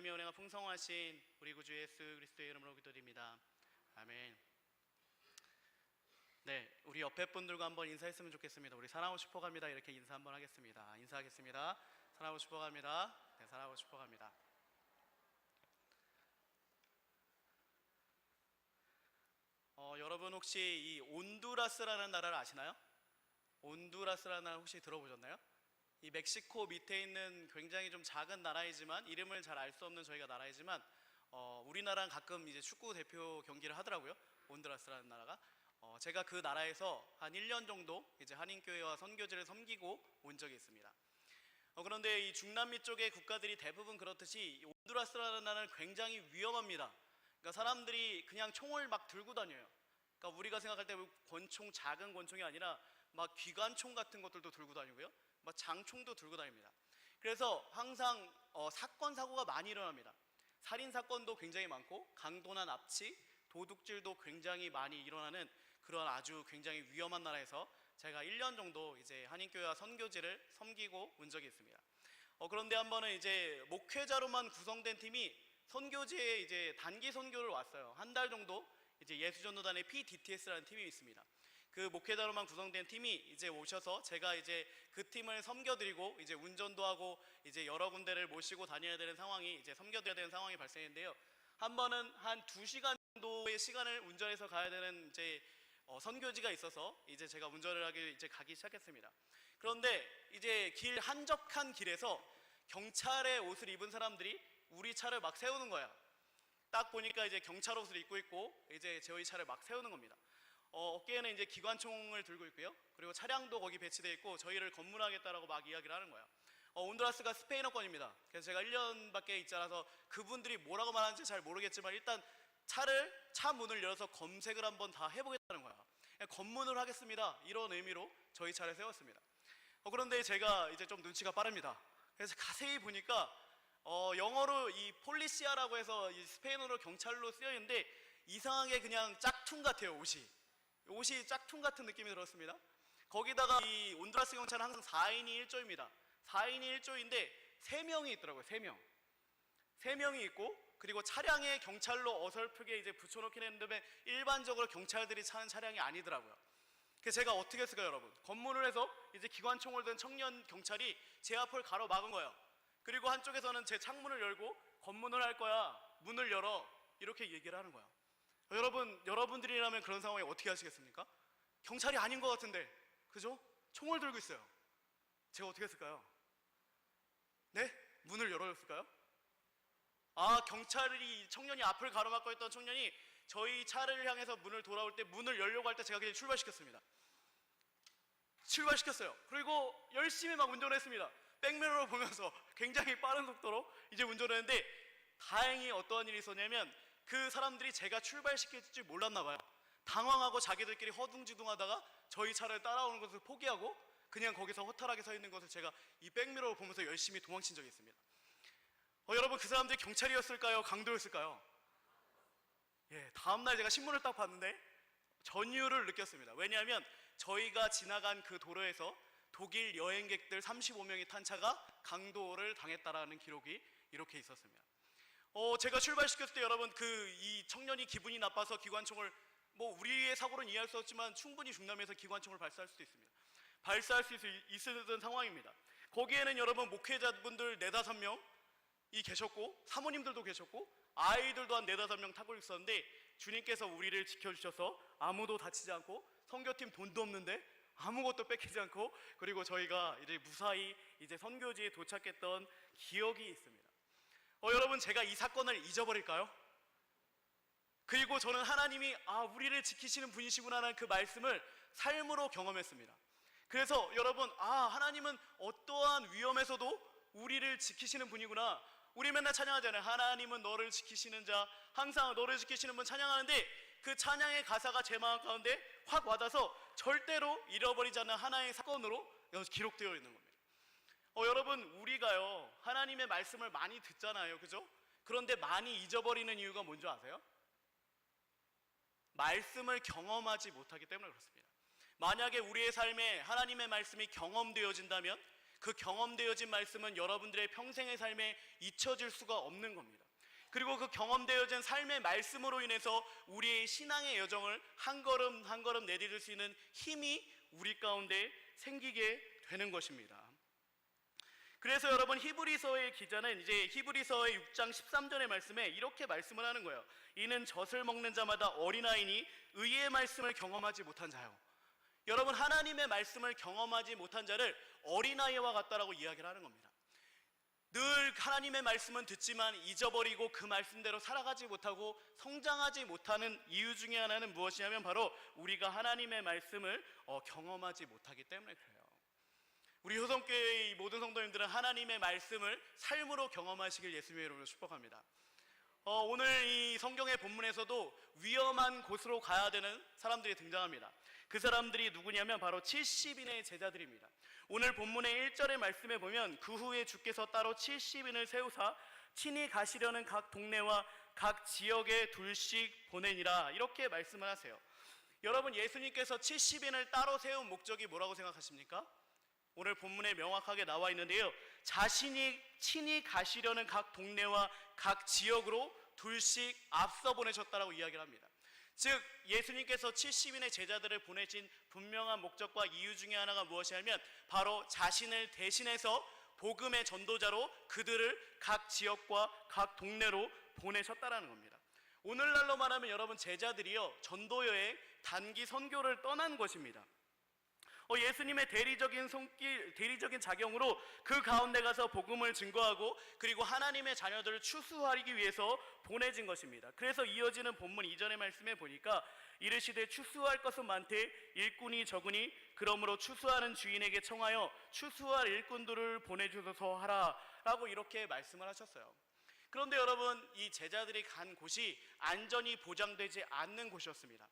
하나님의 은혜가 풍성하신 우리 구주 예수 그리스도의 이름으로 기도드립니다. 아멘. 네, 우리 옆에 분들과 한번 인사했으면 좋겠습니다. 우리 사랑하고 싶어 갑니다. 이렇게 인사 한번 하겠습니다. 인사하겠습니다. 사랑하고 싶어 갑니다. 네, 사랑하고 싶어 갑니다. 여러분 혹시 이 온두라스라는 나라를 아시나요? 온두라스라는 나라 혹시 들어보셨나요? 이 멕시코 밑에 있는 굉장히 좀 작은 나라이지만, 이름을 잘 알 수 없는 저희가 나라이지만 우리나라는 가끔 이제 축구 대표 경기를 하더라고요. 온두라스라는 나라가. 제가 그 나라에서 한 1년 정도 이제 한인교회와 선교지를 섬기고 온 적이 있습니다. 그런데 이 중남미 쪽의 국가들이 대부분 그렇듯이 온두라스라는 나라는 굉장히 위험합니다. 그러니까 사람들이 그냥 총을 막 들고 다녀요. 그러니까 우리가 생각할 때 권총, 작은 권총이 아니라 막 기관총 같은 것들도 들고 다니고요, 막 장총도 들고 다닙니다. 그래서 항상 사건, 사고가 많이 일어납니다. 살인 사건도 굉장히 많고, 강도나 납치, 도둑질도 굉장히 많이 일어나는 그런 아주 굉장히 위험한 나라에서 제가 1년 정도 이제 한인교회와 선교지를 섬기고 온 적이 있습니다. 그런데 한 번은 이제 목회자로만 구성된 팀이 선교지에 이제 단기 선교를 왔어요. 한 달 정도 이제 예수전도단의 PDTS라는 팀이 있습니다. 그 목회자로만 구성된 팀이 이제 오셔서 제가 이제 그 팀을 섬겨드리고 이제 운전도 하고 이제 여러 군데를 모시고 다녀야 되는 상황이, 이제 섬겨드려야 되는 상황이 발생했는데요. 한 번은 한 2시간 정도의 시간을 운전해서 가야 되는 이제 선교지가 있어서 이제 제가 운전을 하기 이제 가기 시작했습니다. 그런데 이제 한적한 길에서 경찰의 옷을 입은 사람들이 우리 차를 막 세우는 거야. 딱 보니까 이제 경찰 옷을 입고 있고 이제 저희 차를 막 세우는 겁니다. 어깨에는 이제 기관총을 들고 있고요, 그리고 차량도 거기 배치되어 있고 저희를 검문하겠다라고 막 이야기를 하는 거예요. 온두라스가 스페인어권입니다. 그래서 제가 1년밖에 있지 않아서 그분들이 뭐라고 말하는지 잘 모르겠지만 일단 차 문을 열어서 검색을 한번 다 해보겠다는 거야. 검문을 하겠습니다, 이런 의미로 저희 차를 세웠습니다. 그런데 제가 이제 좀 눈치가 빠릅니다. 그래서 자세히 보니까 영어로 이 폴리시아라고 해서 이 스페인어로 경찰로 쓰여 있는데 이상하게 그냥 짝퉁 같아요. 옷이 짝퉁 같은 느낌이 들었습니다. 거기다가 이 온두라스 경찰은 항상 4인이 1조입니다. 4인이 1조인데 3명이 있더라고요. 3명이 있고, 그리고 차량에 경찰로 어설프게 이제 붙여놓긴 했는데 일반적으로 경찰들이 타는 차량이 아니더라고요. 그래서 제가 어떻게 했을까요, 여러분? 검문을 해서 이제 기관총을 든 청년 경찰이 제 앞을 가로막은 거예요. 그리고 한쪽에서는 제 창문을 열고 검문을 할 거야, 문을 열어, 이렇게 얘기를 하는 거야. 여러분들이라면 그런 상황에 어떻게 하시겠습니까? 경찰이 아닌 것 같은데, 그죠? 총을 들고 있어요. 제가 어떻게 했을까요? 네? 문을 열어줬을까요? 경찰이, 청년이 앞을 가로막고 있던 청년이 저희 차를 향해서 문을 돌아올 때, 문을 열려고 할 때 제가 그냥 출발시켰어요. 그리고 열심히 막 운전을 했습니다. 백미러로 보면서 굉장히 빠른 속도로 이제 운전을 했는데, 다행히 어떠한 일이 있었냐면 그 사람들이 제가 출발시킬 줄 몰랐나 봐요. 당황하고 자기들끼리 허둥지둥하다가 저희 차를 따라오는 것을 포기하고 그냥 거기서 허탈하게 서 있는 것을 제가 이 백미러로 보면서 열심히 도망친 적이 있습니다. 여러분, 그 사람들이 경찰이었을까요? 강도였을까요? 예, 다음날 제가 신문을 딱 봤는데 전율을 느꼈습니다. 왜냐하면 저희가 지나간 그 도로에서 독일 여행객들 35명이 탄 차가 강도를 당했다라는 기록이 이렇게 있었습니다. 제가 출발시켰을 때 여러분, 이 청년이 기분이 나빠서 기관총을, 우리의 사고로는 이해할 수 없지만 충분히 중남미에서 기관총을 발사할 수도 있습니다. 발사할 수 있었던 상황입니다. 거기에는 여러분 목회자분들 4-5명이 계셨고, 사모님들도 계셨고, 아이들도 한 4-5명 타고 있었는데 주님께서 우리를 지켜주셔서 아무도 다치지 않고, 선교팀 돈도 없는데 아무것도 뺏기지 않고, 그리고 저희가 이제 무사히 이제 선교지에 도착했던 기억이 있습니다. 여러분, 제가 이 사건을 잊어버릴까요? 그리고 저는 하나님이 우리를 지키시는 분이시구나라는 그 말씀을 삶으로 경험했습니다. 그래서 여러분, 하나님은 어떠한 위험에서도 우리를 지키시는 분이구나. 우리 맨날 찬양하잖아요. 하나님은 너를 지키시는 자, 항상 너를 지키시는 분 찬양하는데 그 찬양의 가사가 제 마음 가운데 확 와닿아서 절대로 잃어버리지 않는 하나의 사건으로 기록되어 있는 겁니다. 여러분, 우리가요 하나님의 말씀을 많이 듣잖아요, 그죠? 그런데 많이 잊어버리는 이유가 뭔지 아세요? 말씀을 경험하지 못하기 때문에 그렇습니다. 만약에 우리의 삶에 하나님의 말씀이 경험되어진다면 그 경험되어진 말씀은 여러분들의 평생의 삶에 잊혀질 수가 없는 겁니다. 그리고 그 경험되어진 삶의 말씀으로 인해서 우리의 신앙의 여정을 한 걸음 한 걸음 내디딜 수 있는 힘이 우리 가운데 생기게 되는 것입니다. 그래서 여러분, 히브리서의 기자는 이제 히브리서의 6장 13절의 말씀에 이렇게 말씀을 하는 거예요. 이는 젖을 먹는 자마다 어린아이니 의의 말씀을 경험하지 못한 자요. 여러분, 하나님의 말씀을 경험하지 못한 자를 어린아이와 같다라고 이야기를 하는 겁니다. 늘 하나님의 말씀은 듣지만 잊어버리고 그 말씀대로 살아가지 못하고 성장하지 못하는 이유 중에 하나는 무엇이냐면 바로 우리가 하나님의 말씀을 경험하지 못하기 때문에 그래요. 우리 효성교회의 모든 성도님들은 하나님의 말씀을 삶으로 경험하시길 예수님의 이름으로 축복합니다. 오늘 이 성경의 본문에서도 위험한 곳으로 가야 되는 사람들이 등장합니다. 그 사람들이 누구냐면 바로 70인의 제자들입니다. 오늘 본문의 1절의 말씀에 보면 그 후에 주께서 따로 70인을 세우사 친히 가시려는 각 동네와 각 지역에 둘씩 보내니라, 이렇게 말씀을 하세요. 여러분, 예수님께서 70인을 따로 세운 목적이 뭐라고 생각하십니까? 오늘 본문에 명확하게 나와 있는데요, 자신이 친히 가시려는 각 동네와 각 지역으로 둘씩 앞서 보내셨다라고 이야기를 합니다. 즉 예수님께서 70인의 제자들을 보내신 분명한 목적과 이유 중에 하나가 무엇이냐면 바로 자신을 대신해서 복음의 전도자로 그들을 각 지역과 각 동네로 보내셨다라는 겁니다. 오늘날로 말하면 여러분, 제자들이요 전도여행, 단기 선교를 떠난 것입니다. 예수님의 대리적인 작용으로 그 가운데 가서 복음을 증거하고 그리고 하나님의 자녀들을 추수하기 위해서 보내진 것입니다. 그래서 이어지는 본문 이전의 말씀에 보니까 이르시되 추수할 것은 많되 일꾼이 적으니 그러므로 추수하는 주인에게 청하여 추수할 일꾼들을 보내주소서 하라, 라고 이렇게 말씀을 하셨어요. 그런데 여러분, 이 제자들이 간 곳이 안전이 보장되지 않는 곳이었습니다.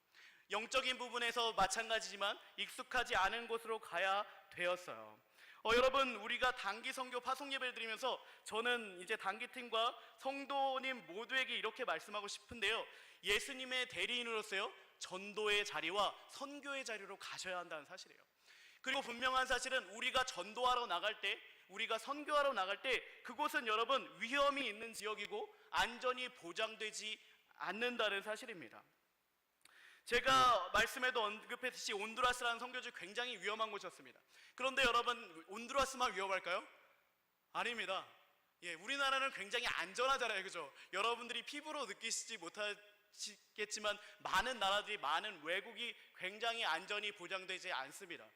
영적인 부분에서 마찬가지지만 익숙하지 않은 곳으로 가야 되었어요. 여러분, 우리가 단기 선교 파송 예배를 드리면서 저는 이제 단기팀과 성도님 모두에게 이렇게 말씀하고 싶은데요, 예수님의 대리인으로서요 전도의 자리와 선교의 자리로 가셔야 한다는 사실이에요. 그리고 분명한 사실은 우리가 전도하러 나갈 때, 우리가 선교하러 나갈 때 그곳은 여러분 위험이 있는 지역이고 안전이 보장되지 않는다는 사실입니다. 제가 말씀에도 언급했듯이 온두라스라는 선교지 굉장히 위험한 곳이었습니다. 그런데 여러분, 온두라스만 위험할까요? 아닙니다. 우리나라는 굉장히 안전하잖아요, 그죠? 여러분들이 피부로 느끼시지 못하시겠지만 많은 나라들이, 많은 외국이 굉장히 안전이 보장되지 않습니다.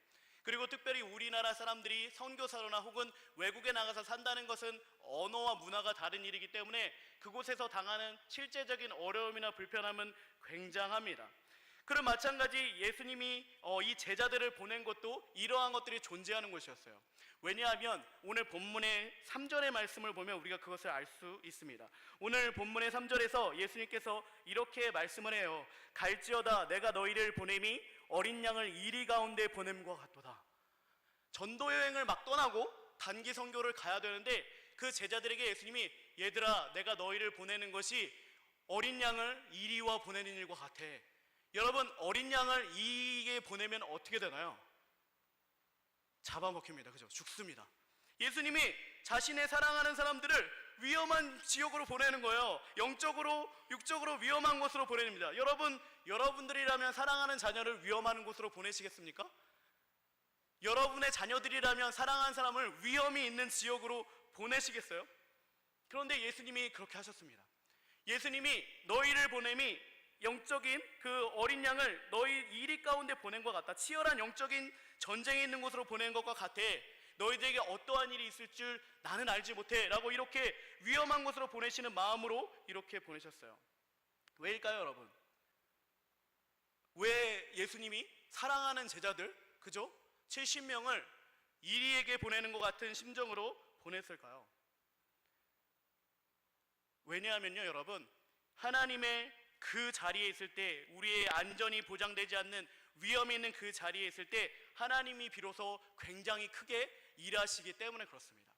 그리고 특별히 우리나라 사람들이 선교사로나 혹은 외국에 나가서 산다는 것은 언어와 문화가 다른 일이기 때문에 그곳에서 당하는 실제적인 어려움이나 불편함은 굉장합니다. 그럼 마찬가지 예수님이 이 제자들을 보낸 것도 이러한 것들이 존재하는 곳이었어요. 왜냐하면 오늘 본문의 3절의 말씀을 보면 우리가 그것을 알 수 있습니다. 오늘 본문의 3절에서 예수님께서 이렇게 말씀을 해요. 갈지어다 내가 너희를 보냄이 어린 양을 이리 가운데 보냄과 같도다. 전도 여행을 막 떠나고 단기 선교를 가야 되는데 그 제자들에게 예수님이 얘들아, 내가 너희를 보내는 것이 어린 양을 이리와 보내는 일과 같아. 여러분, 어린 양을 이게 보내면 어떻게 되나요? 잡아먹힙니다. 그죠? 죽습니다. 예수님이 자신의 사랑하는 사람들을 위험한 지역으로 보내는 거예요. 영적으로, 육적으로 위험한 곳으로 보냅니다. 여러분들이라면 사랑하는 자녀를 위험한 곳으로 보내시겠습니까? 여러분의 자녀들이라면 사랑하는 사람을 위험이 있는 지역으로 보내시겠어요? 그런데 예수님이 그렇게 하셨습니다. 예수님이 너희를 보냄이 영적인 그 어린 양을 너희 이리 가운데 보낸 것 같다. 치열한 영적인 전쟁이 있는 곳으로 보낸 것과 같아. 너희들에게 어떠한 일이 있을 줄 나는 알지 못해, 라고 이렇게 위험한 곳으로 보내시는 마음으로 이렇게 보내셨어요. 왜일까요, 여러분? 왜 예수님이 사랑하는 제자들, 그죠? 70명을 이리에게 보내는 것 같은 심정으로 보냈을까요? 왜냐하면요, 여러분, 하나님의 그 자리에 있을 때, 우리의 안전이 보장되지 않는 위험이 있는 그 자리에 있을 때 하나님이 비로소 굉장히 크게 일하시기 때문에 그렇습니다.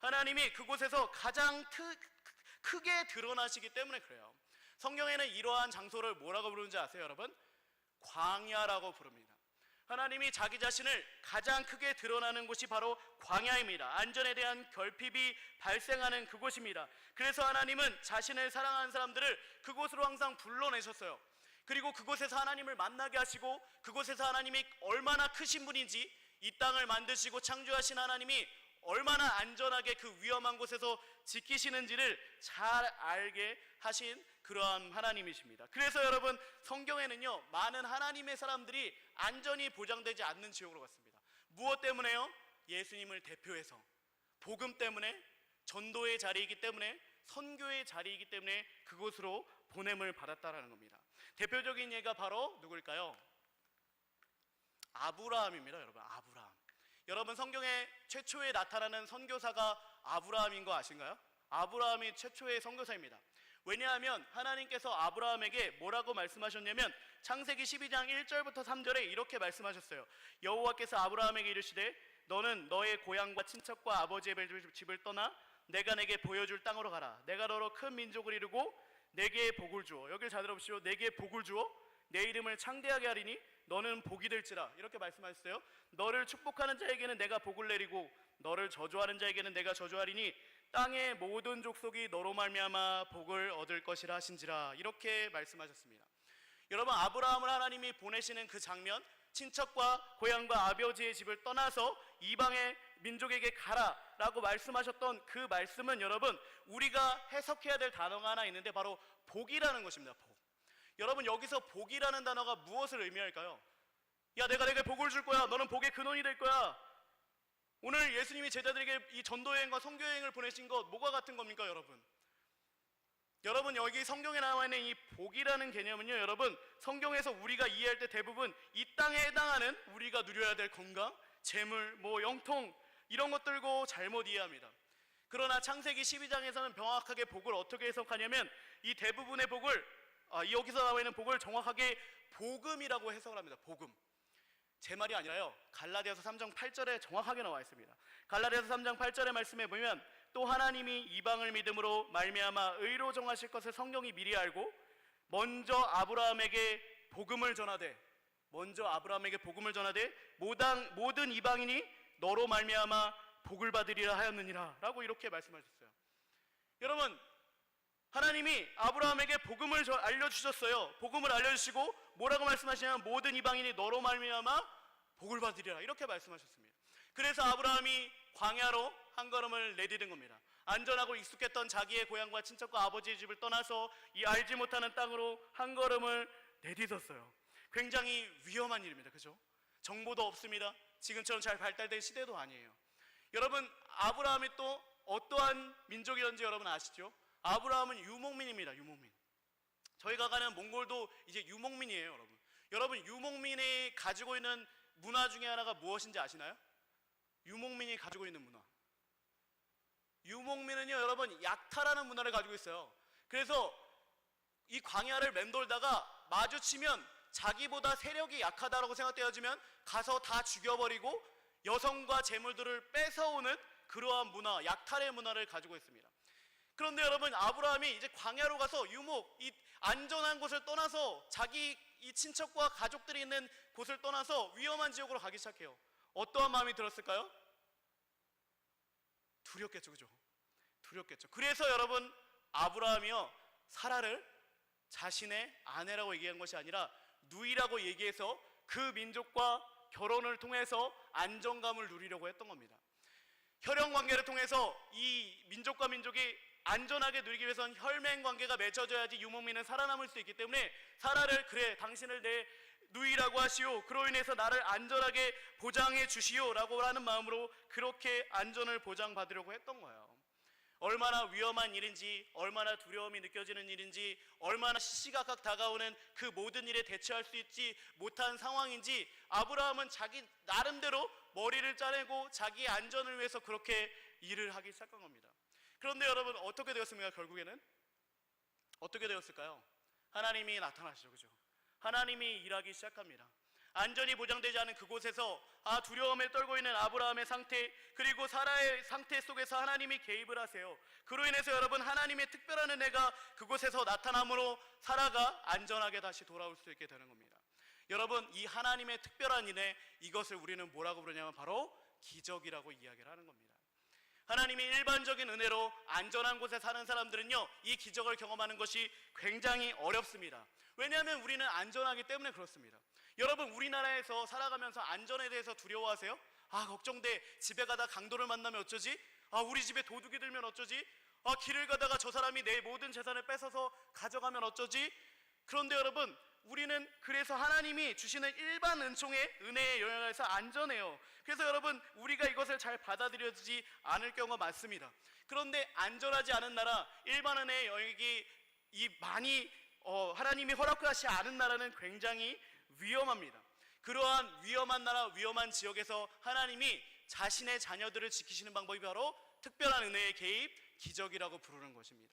하나님이 그곳에서 가장 크게 드러나시기 때문에 그래요. 성경에는 이러한 장소를 뭐라고 부르는지 아세요, 여러분? 광야라고 부릅니다. 하나님이 자기 자신을 가장 크게 드러나는 곳이 바로 광야입니다. 안전에 대한 결핍이 발생하는 그곳입니다. 그래서 하나님은 자신을 사랑하는 사람들을 그곳으로 항상 불러내셨어요. 그리고 그곳에서 하나님을 만나게 하시고, 그곳에서 하나님이 얼마나 크신 분인지, 이 땅을 만드시고 창조하신 하나님이 얼마나 안전하게 그 위험한 곳에서 지키시는지를 잘 알게 하신 그러한 하나님이십니다. 그래서 여러분, 성경에는요, 많은 하나님의 사람들이 안전이 보장되지 않는 지옥으로 갔습니다. 무엇 때문에요? 예수님을 대표해서, 복음 때문에, 전도의 자리이기 때문에, 선교의 자리이기 때문에 그곳으로 보냄을 받았다라는 겁니다. 대표적인 예가 바로 누구일까요? 아브라함입니다. 여러분, 아브라함. 여러분, 성경에 최초에 나타나는 선교사가 아브라함인 거 아신가요? 아브라함이 최초의 선교사입니다. 왜냐하면 하나님께서 아브라함에게 뭐라고 말씀하셨냐면, 창세기 12장 1절부터 3절에 이렇게 말씀하셨어요. 여호와께서 아브라함에게 이르시되 너는 너의 고향과 친척과 아버지의 집을 떠나 내가 내게 보여줄 땅으로 가라. 내가 너로 큰 민족을 이루고 내게 복을 주어, 여기를 잘 들어보시오, 내게 복을 주어 내 이름을 창대하게 하리니 너는 복이 될지라. 이렇게 말씀하셨어요. 너를 축복하는 자에게는 내가 복을 내리고 너를 저주하는 자에게는 내가 저주하리니 땅의 모든 족속이 너로 말미암아 복을 얻을 것이라 하신지라. 이렇게 말씀하셨습니다. 여러분, 아브라함을 하나님이 보내시는 그 장면, 친척과 고향과 아버지의 집을 떠나서 이방의 민족에게 가라라고 말씀하셨던 그 말씀은, 여러분, 우리가 해석해야 될 단어가 하나 있는데 바로 복이라는 것입니다. 복. 여러분, 여기서 복이라는 단어가 무엇을 의미할까요? 야, 내가 내게 복을 줄 거야. 너는 복의 근원이 될 거야. 오늘 예수님이 제자들에게 이 전도여행과 선교여행을 보내신 것, 뭐가 같은 겁니까, 여러분? 여러분, 여기 성경에 나와 있는 이 복이라는 개념은요, 여러분, 성경에서 우리가 이해할 때 대부분 이 땅에 해당하는 우리가 누려야 될 건강, 재물, 영통, 이런 것들고 잘못 이해합니다. 그러나 창세기 12장에서는 명확하게 복을 어떻게 해석하냐면, 이 대부분의 복을, 여기서 나와 있는 복을 정확하게 복음이라고 해석을 합니다. 복음. 제 말이 아니라요, 갈라디아서 3장 8절에 정확하게 나와 있습니다. 갈라디아서 3장 8절의 말씀에 보면, 또 하나님이 이방을 믿음으로 말미암아 의로 정하실 것을 성경이 미리 알고 먼저 아브라함에게 복음을 전하되 모든 이방인이 너로 말미암아 복을 받으리라 하였느니라 라고 이렇게 말씀하셨어요. 여러분, 하나님이 아브라함에게 복음을 알려주셨어요. 복음을 알려주시고 뭐라고 말씀하시냐면, 모든 이방인이 너로 말미암아 복을 받으리라, 이렇게 말씀하셨습니다. 그래서 아브라함이 광야로 한 걸음을 내디딘 겁니다. 안전하고 익숙했던 자기의 고향과 친척과 아버지의 집을 떠나서 이 알지 못하는 땅으로 한 걸음을 내딛었어요. 굉장히 위험한 일입니다. 그죠? 정보도 없습니다. 지금처럼 잘 발달된 시대도 아니에요. 여러분, 아브라함이 또 어떠한 민족이었는지 여러분 아시죠? 아브라함은 유목민입니다. 유목민. 저희가 가는 몽골도 이제 유목민이에요. 여러분, 유목민이 가지고 있는 문화 중에 하나가 무엇인지 아시나요? 유목민이 가지고 있는 문화, 유목민은요, 여러분, 약탈하는 문화를 가지고 있어요. 그래서 이 광야를 맴돌다가 마주치면 자기보다 세력이 약하다라고 생각되어지면 가서 다 죽여버리고 여성과 재물들을 뺏어오는 그러한 문화, 약탈의 문화를 가지고 있습니다. 그런데 여러분, 아브라함이 이제 광야로 가서 이 안전한 곳을 떠나서, 자기 이 친척과 가족들이 있는 곳을 떠나서 위험한 지역으로 가기 시작해요. 어떠한 마음이 들었을까요? 두렵겠죠, 그죠? 두렵겠죠. 그래서 여러분, 아브라함이요, 사라를 자신의 아내라고 얘기한 것이 아니라 누이라고 얘기해서 그 민족과 결혼을 통해서 안정감을 누리려고 했던 겁니다. 혈연 관계를 통해서 이 민족과 민족이 안전하게 누리기 위해서는 혈맹 관계가 맺어져야지 유목민은 살아남을 수 있기 때문에, 사라를, 그래, 당신을 내 누이라고 하시오, 그로 인해서 나를 안전하게 보장해 주시오 라고 하는 마음으로 그렇게 안전을 보장받으려고 했던 거예요. 얼마나 위험한 일인지, 얼마나 두려움이 느껴지는 일인지, 얼마나 시시각각 다가오는 그 모든 일에 대처할 수 있지 못한 상황인지, 아브라함은 자기 나름대로 머리를 짜내고 자기의 안전을 위해서 그렇게 일을 하기 시작한 겁니다. 그런데 여러분, 어떻게 되었습니까? 결국에는 어떻게 되었을까요? 하나님이 나타나시죠, 그죠? 하나님이 일하기 시작합니다. 안전이 보장되지 않은 그곳에서 두려움에 떨고 있는 아브라함의 상태, 그리고 사라의 상태 속에서 하나님이 개입을 하세요. 그로 인해서 여러분, 하나님의 특별한 은혜가 그곳에서 나타남으로 사라가 안전하게 다시 돌아올 수 있게 되는 겁니다. 여러분, 이 하나님의 특별한 은혜, 이것을 우리는 뭐라고 부르냐면 바로 기적이라고 이야기를 하는 겁니다. 하나님이 일반적인 은혜로 안전한 곳에 사는 사람들은요, 이 기적을 경험하는 것이 굉장히 어렵습니다. 왜냐하면 우리는 안전하기 때문에 그렇습니다. 여러분, 우리나라에서 살아가면서 안전에 대해서 두려워하세요? 아, 걱정돼. 집에 가다 강도를 만나면 어쩌지? 아, 우리 집에 도둑이 들면 어쩌지? 아, 길을 가다가 저 사람이 내 모든 재산을 뺏어서 가져가면 어쩌지? 그런데 여러분, 우리는 그래서 하나님이 주시는 일반 은총의 은혜의 영향에서 안전해요. 그래서 여러분, 우리가 이것을 잘 받아들여지지 않을 경우가 많습니다. 그런데 안전하지 않은 나라, 일반 은혜의 영역이 많이 하나님이 허락하지 않은 나라는 굉장히 위험합니다. 그러한 위험한 나라, 위험한 지역에서 하나님이 자신의 자녀들을 지키시는 방법이 바로 특별한 은혜의 개입, 기적이라고 부르는 것입니다.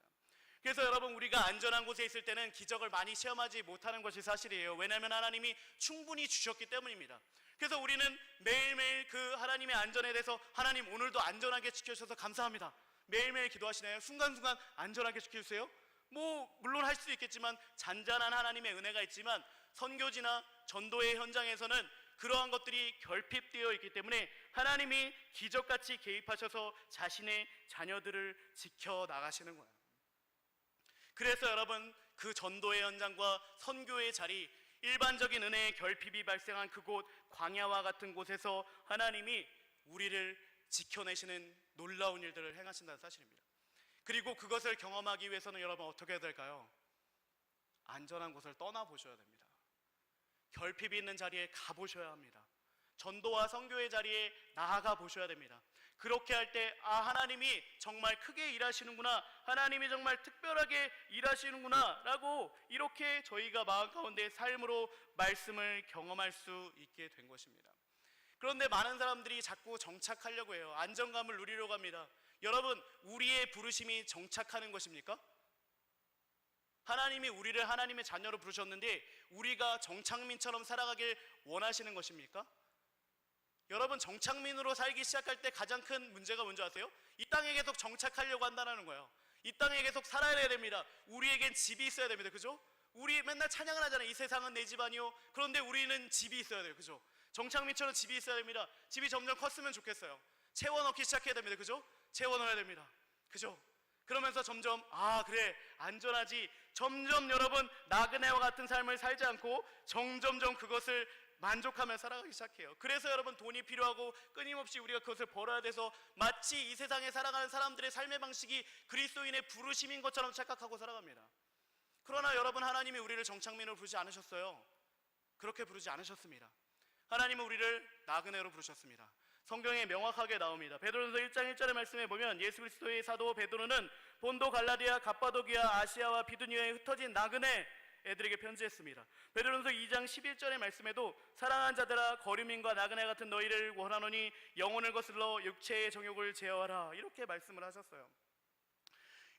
그래서 여러분, 우리가 안전한 곳에 있을 때는 기적을 많이 체험하지 못하는 것이 사실이에요. 왜냐하면 하나님이 충분히 주셨기 때문입니다. 그래서 우리는 매일매일 그 하나님의 안전에 대해서, 하나님 오늘도 안전하게 지켜주셔서 감사합니다, 매일매일 기도하시나요? 순간순간 안전하게 지켜주세요? 물론 할 수도 있겠지만, 잔잔한 하나님의 은혜가 있지만 선교지나 전도의 현장에서는 그러한 것들이 결핍되어 있기 때문에 하나님이 기적같이 개입하셔서 자신의 자녀들을 지켜나가시는 거예요. 그래서 여러분, 그 전도의 현장과 선교의 자리, 일반적인 은혜의 결핍이 발생한 그곳, 광야와 같은 곳에서 하나님이 우리를 지켜내시는 놀라운 일들을 행하신다는 사실입니다. 그리고 그것을 경험하기 위해서는 여러분 어떻게 해야 될까요? 안전한 곳을 떠나보셔야 됩니다. 결핍이 있는 자리에 가보셔야 합니다. 전도와 선교의 자리에 나아가 보셔야 됩니다. 그렇게 할 때, 아, 하나님이 정말 크게 일하시는구나, 하나님이 정말 특별하게 일하시는구나 라고 이렇게 저희가 마음 가운데 삶으로 말씀을 경험할 수 있게 된 것입니다. 그런데 많은 사람들이 자꾸 정착하려고 해요. 안정감을 누리려고 합니다. 여러분, 우리의 부르심이 정착하는 것입니까? 하나님이 우리를 하나님의 자녀로 부르셨는데 우리가 정착민처럼 살아가길 원하시는 것입니까? 여러분, 정착민으로 살기 시작할 때 가장 큰 문제가 뭔지 아세요? 이 땅에 계속 정착하려고 한다는 거예요. 이 땅에 계속 살아야 됩니다. 우리에겐 집이 있어야 됩니다. 그죠? 우리 맨날 찬양을 하잖아요. 이 세상은 내 집 아니요. 그런데 우리는 집이 있어야 돼요. 그죠? 정착민처럼 집이 있어야 됩니다. 집이 점점 컸으면 좋겠어요. 채워넣기 시작해야 됩니다. 그죠? 채워넣어야 됩니다. 그죠? 그러면서 점점, 아, 그래, 안전하지. 점점 여러분, 나그네와 같은 삶을 살지 않고 점점점 그것을 만족하며 살아가기 시작해요. 그래서 여러분, 돈이 필요하고 끊임없이 우리가 그것을 벌어야 돼서 마치 이 세상에 살아가는 사람들의 삶의 방식이 그리스도인의 부르심인 것처럼 착각하고 살아갑니다. 그러나 여러분, 하나님이 우리를 정착민으로 부르지 않으셨어요. 그렇게 부르지 않으셨습니다. 하나님은 우리를 나그네로 부르셨습니다. 성경에 명확하게 나옵니다. 베드로전서 1장 1절의 말씀에 보면 예수 그리스도의 사도 베드로는 본도, 갈라디아, 갑바도기아, 아시아와 비두니아에 흩어진 나그네 애들에게 편지했습니다. 베드로전서 2장 11절의 말씀에도 사랑하는 자들아, 거류민과 나그네 같은 너희를 원하노니 영혼을 거슬러 육체의 정욕을 제어하라, 이렇게 말씀을 하셨어요.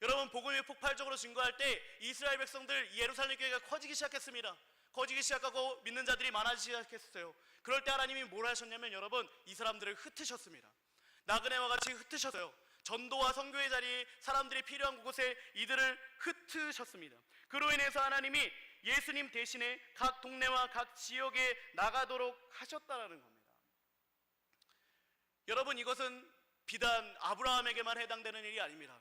여러분, 복음이 폭발적으로 증거할 때 이스라엘 백성들, 예루살렘 교회가 커지기 시작했습니다. 커지기 시작하고 믿는 자들이 많아지기 시작했어요. 그럴 때 하나님이 뭘 하셨냐면 여러분, 이 사람들을 흩으셨습니다. 나그네와 같이 흩으셨어요. 전도와 선교의 자리에 사람들이 필요한 곳에 이들을 흩으셨습니다. 그로 인해서 하나님이 예수님 대신에 각 동네와 각 지역에 나가도록 하셨다라는 겁니다. 여러분, 이것은 비단 아브라함에게만 해당되는 일이 아닙니다.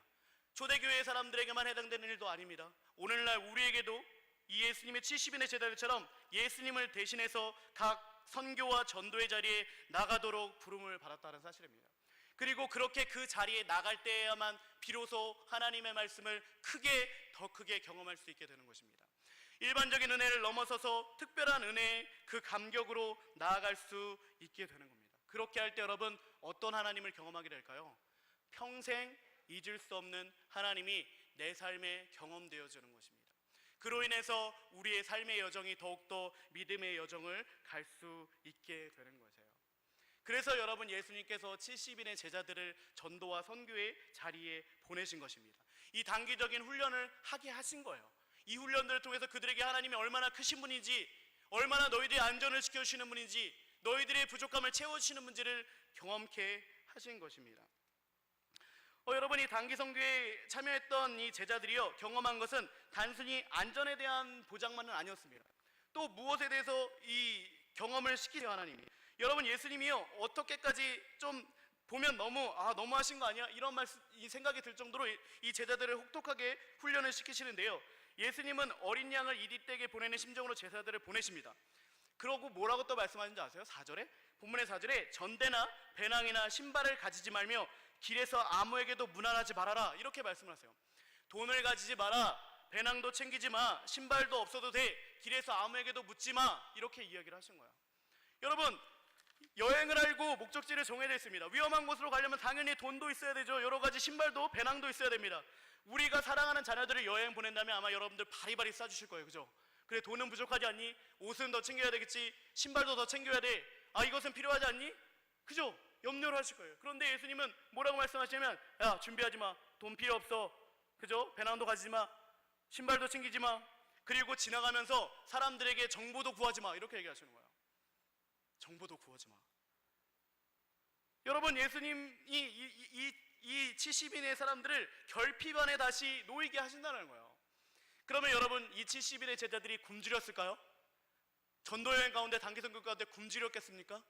초대교회 사람들에게만 해당되는 일도 아닙니다. 오늘날 우리에게도 이 예수님의 70인의 제자들처럼 예수님을 대신해서 각 선교와 전도의 자리에 나가도록 부름을 받았다는 사실입니다. 그리고 그렇게 그 자리에 나갈 때에야만 비로소 하나님의 말씀을 더 크게 경험할 수 있게 되는 것입니다. 일반적인 은혜를 넘어서서 특별한 은혜의 그 감격으로 나아갈 수 있게 되는 겁니다. 그렇게 할 때 여러분, 어떤 하나님을 경험하게 될까요? 평생 잊을 수 없는 하나님이 내 삶에 경험되어지는 것입니다. 그로 인해서 우리의 삶의 여정이 더욱더 믿음의 여정을 갈 수 있게 되는 것이에요. 그래서 여러분, 예수님께서 70인의 제자들을 전도와 선교의 자리에 보내신 것입니다. 이 단기적인 훈련을 하게 하신 거예요. 이 훈련들을 통해서 그들에게 하나님이 얼마나 크신 분인지, 얼마나 너희들의 안전을 지켜주시는 분인지, 너희들의 부족함을 채워주시는 문제를 경험케 하신 것입니다. 여러분, 이 단기 선교에 참여했던 이 제자들이요, 경험한 것은 단순히 안전에 대한 보장만은 아니었습니다. 또 무엇에 대해서 이 경험을 시키세요, 하나님이? 여러분, 예수님이요 어떻게까지 좀 보면 너무 하신 거 아니야? 이런 이 생각이 들 정도로 이 제자들을 혹독하게 훈련을 시키시는데요. 예수님은 어린 양을 이디떼에게 보내는 심정으로 제자들을 보내십니다. 그러고 뭐라고 또 말씀하시는지 아세요? 4절에, 본문의 4절에 전대나 배낭이나 신발을 가지지 말며 길에서 아무에게도 문안하지 말아라, 이렇게 말씀을 하세요. 돈을 가지지 마라, 배낭도 챙기지 마, 신발도 없어도 돼, 길에서 아무에게도 묻지 마, 이렇게 이야기를 하신 거예요. 여러분, 여행을 알고 목적지를 정해야 있습니다. 위험한 곳으로 가려면 당연히 돈도 있어야 되죠. 여러 가지 신발도 배낭도 있어야 됩니다. 우리가 사랑하는 자녀들을 여행 보낸다면 아마 여러분들 바리바리 싸주실 거예요. 그죠? 그래, 돈은 부족하지 않니? 옷은 더 챙겨야 되겠지, 신발도 더 챙겨야 돼, 이것은 필요하지 않니? 그죠? 염려를 하실 거예요. 그런데 예수님은 뭐라고 말씀하시냐면, 야, 준비하지 마, 돈 필요 없어, 그죠? 배낭도 가지지 마, 신발도 챙기지 마, 그리고 지나가면서 사람들에게 정보도 구하지 마, 이렇게 얘기하시는 거예요. 정보도 구하지 마. 여러분, 예수님이 이 70인의 사람들을 결핍안에 다시 놓이게 하신다는 거예요. 그러면 여러분, 이 70인의 제자들이 굶주렸을까요? 전도여행 가운데, 단기 선교 가운데 굶주렸겠습니까?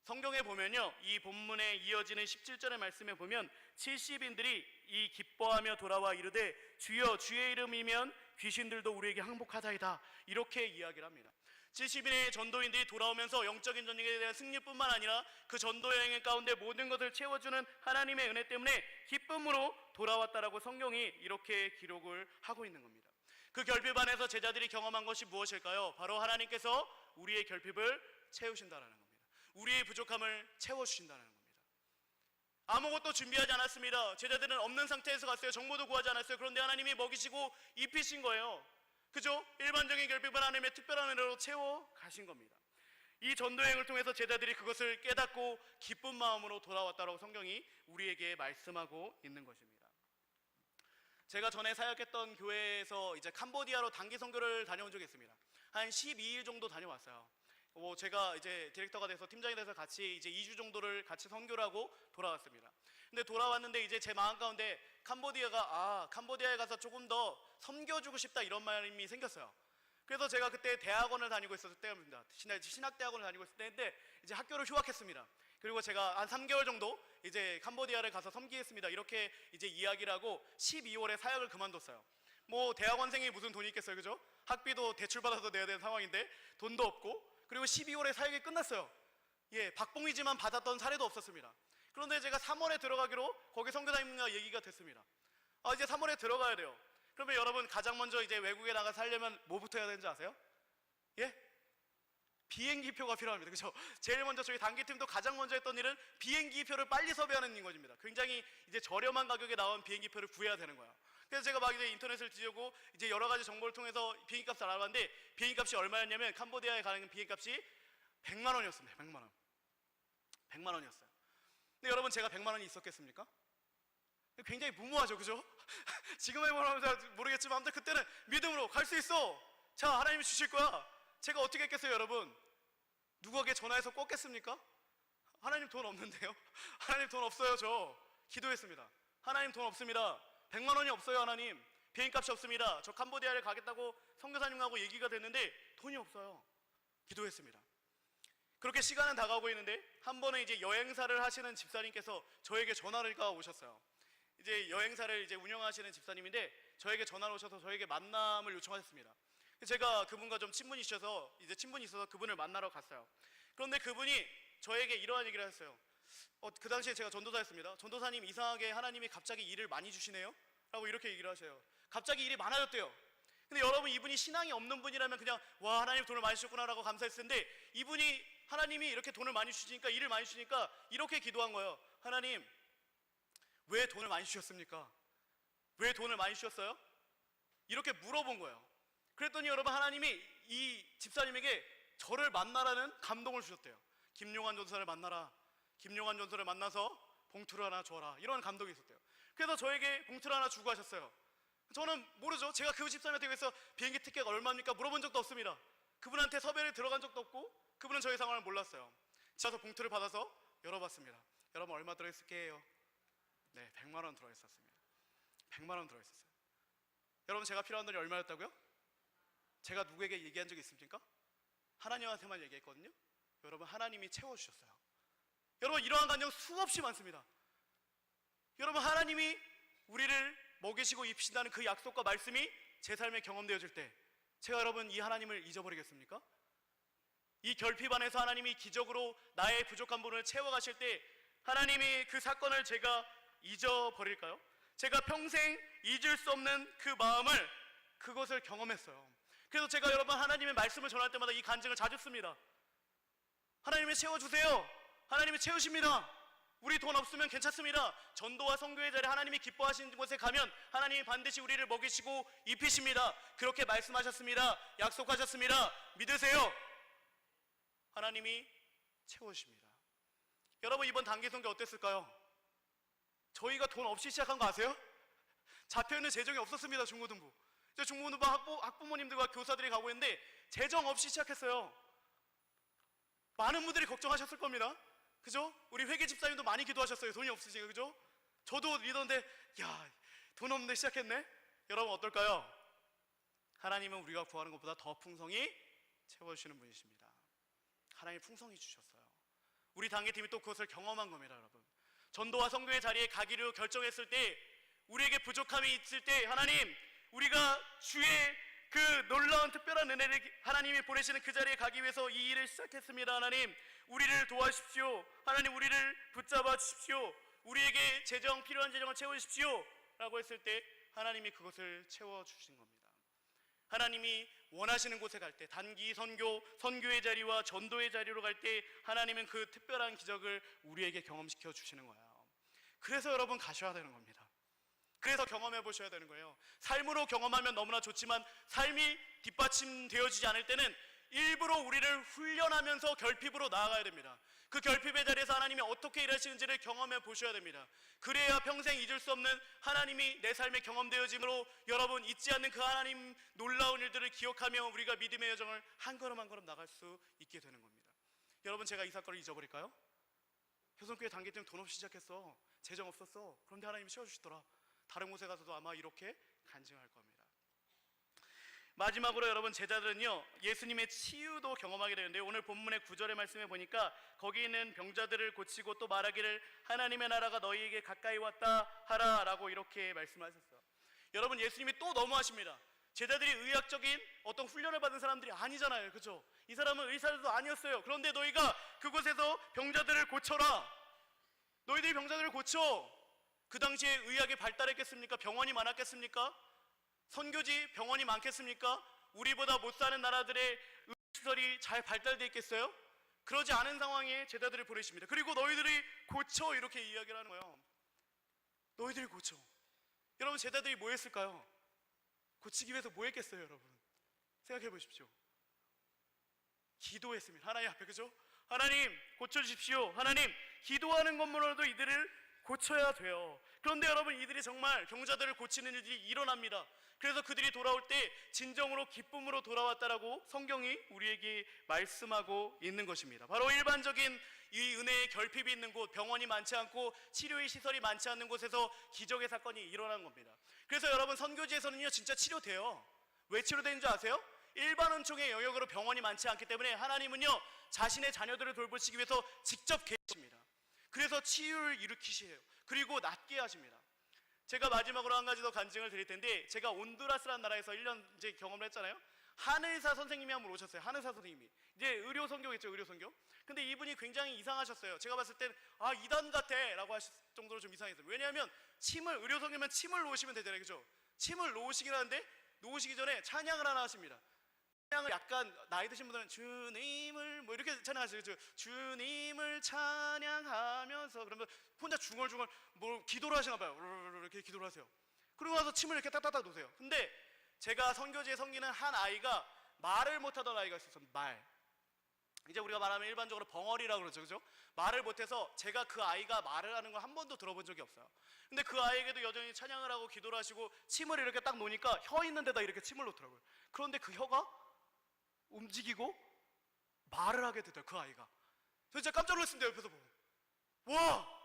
성경에 보면요, 이 본문에 이어지는 17절의 말씀에 보면 70인들이 이 기뻐하며 돌아와 이르되 주여 주의 이름이면 귀신들도 우리에게 항복하다이다, 이렇게 이야기를 합니다. 70인의 전도인들이 돌아오면서 영적인 전쟁에 대한 승리뿐만 아니라 그 전도여행 가운데 모든 것을 채워주는 하나님의 은혜 때문에 기쁨으로 돌아왔다라고 성경이 이렇게 기록을 하고 있는 겁니다. 그 결핍 안에서 제자들이 경험한 것이 무엇일까요? 바로 하나님께서 우리의 결핍을 채우신다는 겁니다. 우리의 부족함을 채워주신다는 겁니다. 아무것도 준비하지 않았습니다. 제자들은 없는 상태에서 갔어요. 정보도 구하지 않았어요. 그런데 하나님이 먹이시고 입히신 거예요. 그죠? 일반적인 결핍을 하나님의 특별한 은혜로 채워 가신 겁니다. 이 전도여행을 통해서 제자들이 그것을 깨닫고 기쁜 마음으로 돌아왔다고 성경이 우리에게 말씀하고 있는 것입니다. 제가 전에 사역했던 교회에서 이제 캄보디아로 단기 선교를 다녀온 적이 있습니다. 한 12일 정도 다녀왔어요. 제가 이제 디렉터가 돼서, 팀장이 돼서 같이 이제 2주 정도를 같이 선교를 하고 돌아왔습니다. 근데 돌아왔는데 이제 제 마음 가운데 캄보디아에 가서 조금 더 섬겨주고 싶다, 이런 마음이 생겼어요. 그래서 제가 그때 대학원을 다니고 있었을 때입니다. 신학대학원을 다니고 있을 때인데 이제 학교를 휴학했습니다. 그리고 제가 한 3개월 정도 이제 캄보디아를 가서 섬기겠습니다, 이렇게 이제 이야기를 하고 12월에 사역을 그만뒀어요. 대학원생이 무슨 돈이 있겠어요, 그죠? 학비도 대출받아서 내야 되는 상황인데 돈도 없고, 그리고 12월에 사역이 끝났어요. 박봉이지만 받았던 사례도 없었습니다. 그런데 제가 3월에 들어가기로 거기 선교사님과 얘기가 됐습니다. 이제 3월에 들어가야 돼요. 그러면 여러분, 가장 먼저 이제 외국에 나가 살려면 뭐부터 해야 되는지 아세요? 비행기표가 필요합니다. 그죠? 제일 먼저 저희 단기팀도 가장 먼저 했던 일은 비행기표를 빨리 섭외하는 것입니다. 굉장히 이제 저렴한 가격에 나온 비행기표를 구해야 되는 거예요. 그래서 제가 막 이제 인터넷을 뒤지고 이제 여러 가지 정보를 통해서 비행기값을 알아봤는데, 비행기값이 얼마였냐면 캄보디아에 가는 비행기값이 100만 원이었습니다. 100만 원. 100만 원이었어요. 근데 여러분, 제가 100만 원이 있었겠습니까? 굉장히 무모하죠, 그죠? 지금 해보면 모르겠지만 아무튼 그때는 믿음으로 갈 수 있어, 자, 하나님이 주실 거야. 제가 어떻게 했겠어요, 여러분? 누구에게 전화해서 꽂겠습니까? 하나님 돈 없는데요? 하나님 돈 없어요. 저 기도했습니다. 하나님 돈 없습니다. 100만 원이 없어요. 하나님, 비행값이 없습니다. 저 캄보디아를 가겠다고 선교사님하고 얘기가 됐는데 돈이 없어요. 기도했습니다. 그렇게 시간은 다가오고 있는데 한 번은 이제 여행사를 하시는 집사님께서 저에게 전화가 오셨어요. 이제 여행사를 이제 운영하시는 집사님인데 저에게 전화를 오셔서 저에게 만남을 요청하셨습니다. 제가 그분과 좀 친분이 있어서 그분을 만나러 갔어요. 그런데 그분이 저에게 이러한 얘기를 하셨어요. 그 당시에 제가 전도사였습니다. 전도사님, 이상하게 하나님이 갑자기 일을 많이 주시네요? 라고 이렇게 얘기를 하셔요. 갑자기 일이 많아졌대요. 근데 여러분, 이분이 신앙이 없는 분이라면 그냥 와, 하나님 돈을 많이 주셨구나 라고 감사했을 텐데, 이분이 하나님이 이렇게 돈을 많이 주시니까, 일을 많이 주시니까 이렇게 기도한 거예요. 하나님, 왜 돈을 많이 주셨습니까? 왜 돈을 많이 주셨어요? 이렇게 물어본 거예요. 그랬더니 여러분, 하나님이 이 집사님에게 저를 만나라는 감동을 주셨대요. 김용환 전도사를 만나라. 김용환 전도사를 만나서 봉투를 하나 줘라, 이런 감동이 있었대요. 그래서 저에게 봉투를 하나 주고 하셨어요. 저는 모르죠. 제가 그 집사님한테 그래서 비행기 티켓 얼마입니까? 물어본 적도 없습니다. 그분한테 섭외를 들어간 적도 없고, 그분은 저의 상황을 몰랐어요. 집에서 봉투를 받아서 열어봤습니다. 여러분, 얼마 들어있을게요? 네, 100만 원 들어있었습니다. 100만 원 들어있었어요. 여러분, 제가 필요한 돈이 얼마였다고요? 제가 누구에게 얘기한 적이 있습니까? 하나님한테만 얘기했거든요. 여러분 하나님이 채워주셨어요. 여러분 이러한 간증 수없이 많습니다. 여러분 하나님이 우리를 먹이시고 입히신다는 그 약속과 말씀이 제 삶에 경험되어질 때 제가 여러분 이 하나님을 잊어버리겠습니까? 이 결핍 안에서 하나님이 기적으로 나의 부족한 부분을 채워가실 때 하나님이 그 사건을 제가 잊어버릴까요? 제가 평생 잊을 수 없는 그 마음을 그것을 경험했어요. 그래서 제가 여러분 하나님의 말씀을 전할 때마다 이 간증을 자주 씁니다. 하나님이 채워주세요. 하나님이 채우십니다. 우리 돈 없으면 괜찮습니다. 전도와 선교의 자리에 하나님이 기뻐하시는 곳에 가면 하나님이 반드시 우리를 먹이시고 입히십니다. 그렇게 말씀하셨습니다. 약속하셨습니다. 믿으세요. 하나님이 채우십니다. 여러분 이번 단기 선교 어땠을까요? 저희가 돈 없이 시작한 거 아세요? 잡혀있는 재정이 없었습니다. 중고등부. 중고등부 학부모님들과 교사들이 가고 있는데 재정 없이 시작했어요. 많은 분들이 걱정하셨을 겁니다. 그죠? 우리 회계 집사님도 많이 기도하셨어요. 돈이 없으시니까. 그죠? 저도 믿었는데 야, 돈 없는데 시작했네. 여러분 어떨까요? 하나님은 우리가 구하는 것보다 더 풍성히 채워주시는 분이십니다. 하나님 풍성히 주셨어요. 우리 단계팀이 또 그것을 경험한 겁니다. 여러분 전도와 선교의 자리에 가기로 결정했을 때 우리에게 부족함이 있을 때 하나님 우리가 주의 그 놀라운 특별한 은혜를 하나님이 보내시는 그 자리에 가기 위해서 이 일을 시작했습니다. 하나님 우리를 도와주십시오. 하나님 우리를 붙잡아 주십시오. 우리에게 필요한 재정을 채워주십시오 라고 했을 때 하나님이 그것을 채워주신 겁니다. 하나님이 원하시는 곳에 갈 때 단기 선교의 자리와 전도의 자리로 갈 때 하나님은 그 특별한 기적을 우리에게 경험시켜 주시는 거예요. 그래서 여러분 가셔야 되는 겁니다. 그래서 경험해 보셔야 되는 거예요. 삶으로 경험하면 너무나 좋지만 삶이 뒷받침되어지지 않을 때는 일부러 우리를 훈련하면서 결핍으로 나아가야 됩니다. 그 결핍의 자리에서 하나님이 어떻게 일하시는지를 경험해 보셔야 됩니다. 그래야 평생 잊을 수 없는 하나님이 내 삶에 경험되어짐으로 여러분 잊지 않는 그 하나님 놀라운 일들을 기억하며 우리가 믿음의 여정을 한 걸음 한 걸음 나갈 수 있게 되는 겁니다. 여러분 제가 이 사건을 잊어버릴까요? 효성교회 단기팀 돈 없이 시작했어. 재정 없었어. 그런데 하나님이 채워주시더라. 다른 곳에 가서도 아마 이렇게 간증할 겁니다. 마지막으로 여러분 제자들은요 예수님의 치유도 경험하게 되는데 오늘 본문의 9절의 말씀에 보니까 거기 있는 병자들을 고치고 또 말하기를 하나님의 나라가 너희에게 가까이 왔다 하라 라고 이렇게 말씀하셨어요. 여러분 예수님이 또 너무하십니다. 제자들이 의학적인 어떤 훈련을 받은 사람들이 아니잖아요. 그렇죠? 이 사람은 의사들도 아니었어요. 그런데 너희가 그곳에서 병자들을 고쳐라. 너희들이 병자들을 고쳐. 그 당시에 의학이 발달했겠습니까? 병원이 많았겠습니까? 선교지 병원이 많겠습니까? 우리보다 못 사는 나라들의 의료시설이 잘 발달되어 있겠어요? 그러지 않은 상황에 제자들을 보내십니다. 그리고 너희들이 고쳐 이렇게 이야기를 하는 거예요. 너희들이 고쳐. 여러분 제자들이 뭐 했을까요? 고치기 위해서 뭐 했겠어요? 여러분 생각해 보십시오. 기도했습니다. 하나님 앞에. 그죠? 하나님 고쳐주십시오. 하나님 기도하는 것만으로도 이들을 고쳐야 돼요. 그런데 여러분 이들이 정말 병자들을 고치는 일이 일어납니다. 그래서 그들이 돌아올 때 진정으로 기쁨으로 돌아왔다라고 성경이 우리에게 말씀하고 있는 것입니다. 바로 일반적인 이 은혜의 결핍이 있는 곳, 병원이 많지 않고 치료의 시설이 많지 않는 곳에서 기적의 사건이 일어난 겁니다. 그래서 여러분 선교지에서는요 진짜 치료돼요. 왜 치료되는 줄 아세요? 일반 은총의 영역으로 병원이 많지 않기 때문에 하나님은요 자신의 자녀들을 돌보시기 위해서 직접 계십니다. 그래서 치유를 일으키시해요. 그리고 낫게 하십니다. 제가 마지막으로 한 가지 더 간증을 드릴 텐데 제가 온두라스라는 나라에서 1년 이제 경험을 했잖아요. 한의사 선생님이 한 분 오셨어요. 한의사 선생님이. 이제 의료 선교겠죠. 의료 선교. 근데 이분이 굉장히 이상하셨어요. 제가 봤을 땐 아 이단 같아 라고 하실 정도로 좀 이상했어요. 왜냐하면 의료 선교면 침을 놓으시면 되잖아요. 그죠? 침을 놓으시긴 하는데 놓으시기 전에 찬양을 하나 하십니다. 찬양을 약간 나이 드신 분들은 주님을 뭐 이렇게 찬양하시죠. 그렇죠? 주님을 찬양하면서 그러면 혼자 중얼중얼 뭐 기도를 하시나 봐요. 이렇게 기도를 하세요. 그리고 나서 침을 이렇게 딱딱딱 놓으세요. 근데 제가 선교지에 섬기는 한 아이가 말을 못하던 아이가 있었어요. 이제 우리가 말하면 일반적으로 벙어리라고 그러죠. 그죠? 말을 못해서 제가 그 아이가 말을 하는 걸 한 번도 들어본 적이 없어요. 근데 그 아이에게도 여전히 찬양을 하고 기도를 하시고 침을 이렇게 딱 놓으니까 혀 있는 데다 이렇게 침을 놓더라고요. 그런데 그 혀가 움직이고 말을 하게 되더라고요. 그 아이가. 저 진짜 깜짝 놀랐습니다. 옆에서 보고. 와!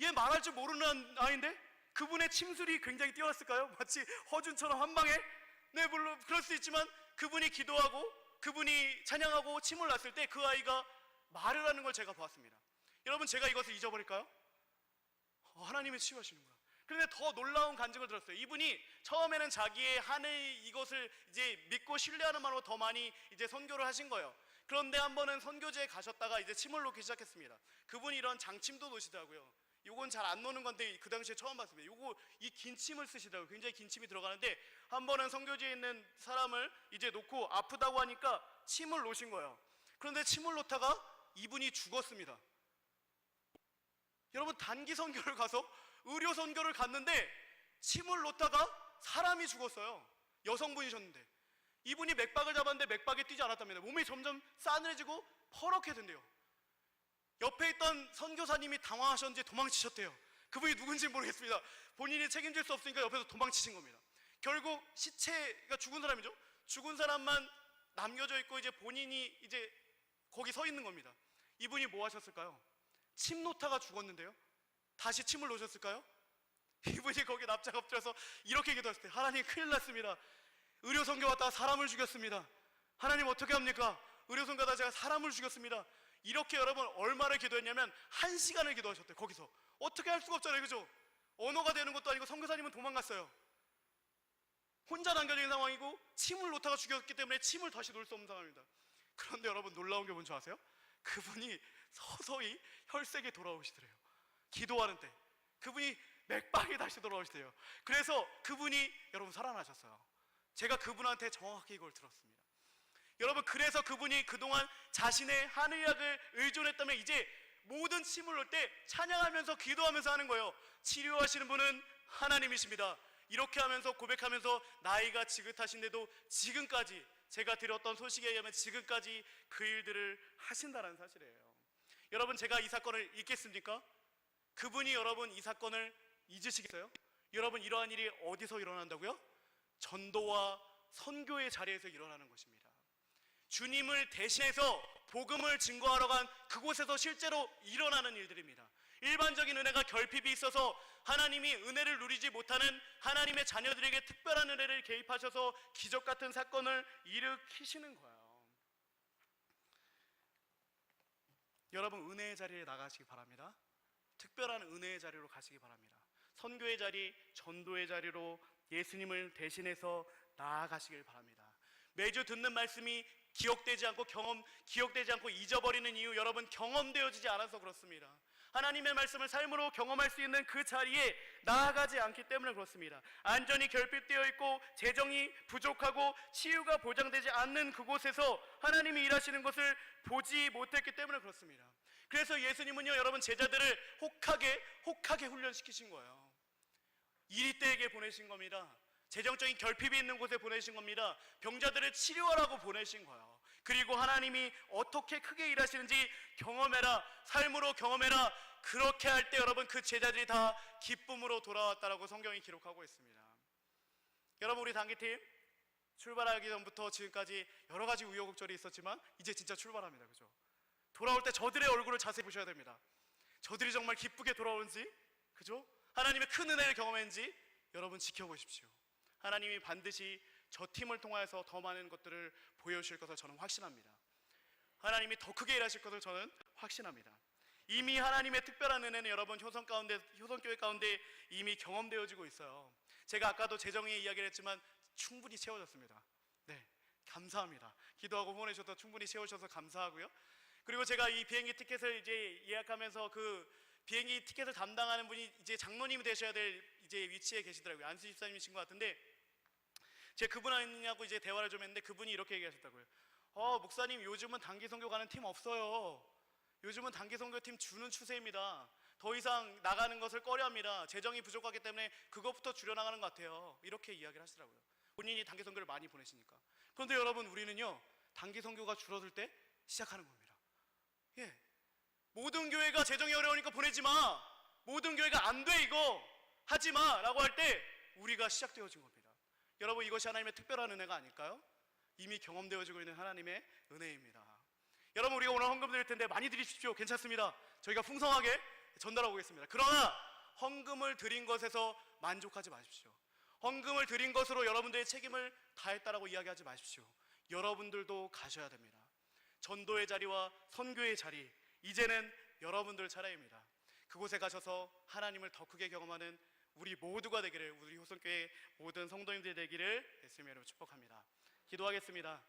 얘 말할 줄 모르는 아이인데 그분의 침술이 굉장히 뛰어났을까요? 마치 허준처럼 한 방에? 네, 물론 그럴 수 있지만 그분이 기도하고 그분이 찬양하고 침을 놨을 때 그 아이가 말을 하는 걸 제가 보았습니다. 여러분, 제가 이것을 잊어버릴까요? 하나님이 치유하시는구나. 그런데 더 놀라운 간증을 들었어요. 이분이 처음에는 자기의 하늘 이것을 이제 믿고 신뢰하는 마음으로 더 많이 이제 선교를 하신 거예요. 그런데 한 번은 선교지에 가셨다가 이제 침을 놓기 시작했습니다. 그분이 이런 장침도 놓으시더라고요. 요건 잘 안 놓는 건데 그 당시에 처음 봤습니다. 요거 이 긴 침을 쓰시더라고요. 굉장히 긴 침이 들어가는데 한 번은 선교지에 있는 사람을 이제 놓고 아프다고 하니까 침을 놓으신 거예요. 그런데 침을 놓다가 이분이 죽었습니다. 여러분, 단기 선교를 가서 의료 선교를 갔는데 침을 놓다가 사람이 죽었어요. 여성분이셨는데 이분이 맥박을 잡았는데 맥박이 뛰지 않았답니다. 몸이 점점 싸늘해지고 퍼렇게 된대요. 옆에 있던 선교사님이 당황하셨는지 도망치셨대요. 그분이 누군지 모르겠습니다. 본인이 책임질 수 없으니까 옆에서 도망치신 겁니다. 결국 시체가 죽은 사람이죠. 죽은 사람만 남겨져 있고 이제 본인이 이제 거기 서 있는 겁니다. 이분이 뭐 하셨을까요? 침 놓다가 죽었는데요. 다시 침을 놓으셨을까요? 이분이 거기 납작 엎드려서 이렇게 기도했을 때, 하나님 큰일 났습니다. 의료 선교 왔다가 사람을 죽였습니다. 하나님 어떻게 합니까? 의료 선교 하다가 제가 사람을 죽였습니다. 이렇게 여러분 얼마를 기도했냐면 1시간을 기도하셨대요. 거기서 어떻게 할 수가 없잖아요, 그죠? 언어가 되는 것도 아니고 선교사님은 도망갔어요. 혼자 남겨져 있는 상황이고 침을 놓다가 죽였기 때문에 침을 다시 놓을 수 없는 상황입니다. 그런데 여러분 놀라운 게 뭔지 아세요? 그분이 서서히 혈색이 돌아오시더래요. 기도하는 때 그분이 맥박이 다시 돌아오시대요. 그래서 그분이 여러분 살아나셨어요. 제가 그분한테 정확히 이걸 들었습니다. 여러분, 그래서 그분이 그동안 자신의 한의학을 의존했다면 이제 모든 침을 놓을 때 찬양하면서 기도하면서 하는 거예요. 치료하시는 분은 하나님이십니다. 이렇게 하면서 고백하면서 나이가 지긋하신데도 지금까지 제가 들었던 소식에 의하면 지금까지 그 일들을 하신다는 사실이에요. 여러분, 제가 이 사건을 잊겠습니까? 그분이 여러분 이 사건을 잊으시겠어요? 여러분, 이러한 일이 어디서 일어난다고요? 전도와 선교의 자리에서 일어나는 것입니다. 주님을 대신해서 복음을 증거하러 간 그곳에서 실제로 일어나는 일들입니다. 일반적인 은혜가 결핍이 있어서 하나님이 은혜를 누리지 못하는 하나님의 자녀들에게 특별한 은혜를 개입하셔서 기적 같은 사건을 일으키시는 거예요. 여러분, 은혜의 자리에 나가시기 바랍니다. 특별한 은혜의 자리로 가시기 바랍니다. 선교의 자리, 전도의 자리로 예수님을 대신해서 나아가시길 바랍니다. 매주 듣는 말씀이 기억되지 않고 잊어버리는 이유, 여러분 경험되어지지 않아서 그렇습니다. 하나님의 말씀을 삶으로 경험할 수 있는 그 자리에 나아가지 않기 때문에 그렇습니다. 안전이 결핍되어 있고 재정이 부족하고 치유가 보장되지 않는 그곳에서 하나님이 일하시는 것을 보지 못했기 때문에 그렇습니다. 그래서 예수님은요, 여러분 제자들을 혹하게 훈련시키신 거예요. 이리떼에게 보내신 겁니다. 재정적인 결핍이 있는 곳에 보내신 겁니다. 병자들을 치료하라고 보내신 거예요. 그리고 하나님이 어떻게 크게 일하시는지 경험해라, 삶으로 경험해라. 그렇게 할 때 여러분 그 제자들이 다 기쁨으로 돌아왔다라고 성경이 기록하고 있습니다. 여러분, 우리 단기팀 출발하기 전부터 지금까지 여러 가지 우여곡절이 있었지만 이제 진짜 출발합니다. 그죠? 돌아올 때 저들의 얼굴을 자세히 보셔야 됩니다. 저들이 정말 기쁘게 돌아오는지, 그죠? 하나님의 큰 은혜를 경험했는지 여러분 지켜보십시오. 하나님이 반드시 저 팀을 통하여서 더 많은 것들을 보여주실 것을 저는 확신합니다. 하나님이 더 크게 일하실 것을 저는 확신합니다. 이미 하나님의 특별한 은혜는 여러분 효성교회 가운데 이미 경험되어지고 있어요. 제가 아까도 재정의 이야기를 했지만 충분히 채워졌습니다. 네, 감사합니다. 기도하고 후원해 주셔서 충분히 채워주셔서 감사하고요. 그리고 제가 이 비행기 티켓을 이제 예약하면서 그 비행기 티켓을 담당하는 분이 이제 장로님이 되셔야 될 이제 위치에 계시더라고요. 안수 집사님이신 것 같은데, 제가 그분하고 이제 대화를 좀 했는데 그분이 이렇게 얘기하셨다고요. 목사님, 요즘은 단기 선교 가는 팀 없어요. 요즘은 단기 선교팀 주는 추세입니다. 더 이상 나가는 것을 꺼려합니다. 재정이 부족하기 때문에 그것부터 줄여나가는 것 같아요. 이렇게 이야기를 하시더라고요. 본인이 단기 선교를 많이 보내시니까. 그런데 여러분, 우리는요 단기 선교가 줄어들 때 시작하는 겁니다. 예, 모든 교회가 재정이 어려우니까 보내지 마, 모든 교회가 안 돼 이거 하지 마 라고 할 때 우리가 시작되어진 겁니다. 여러분, 이것이 하나님의 특별한 은혜가 아닐까요? 이미 경험되어지고 있는 하나님의 은혜입니다. 여러분, 우리가 오늘 헌금 드릴 텐데 많이 드리십시오. 괜찮습니다. 저희가 풍성하게 전달하고 오겠습니다. 그러나 헌금을 드린 것에서 만족하지 마십시오. 헌금을 드린 것으로 여러분들의 책임을 다했다라고 이야기하지 마십시오. 여러분들도 가셔야 됩니다. 전도의 자리와 선교의 자리, 이제는 여러분들 차례입니다. 그곳에 가셔서 하나님을 더 크게 경험하는 우리 모두가 되기를, 우리 효성교회 모든 성도님들 되기를 예수님의 이름으로 축복합니다. 기도하겠습니다.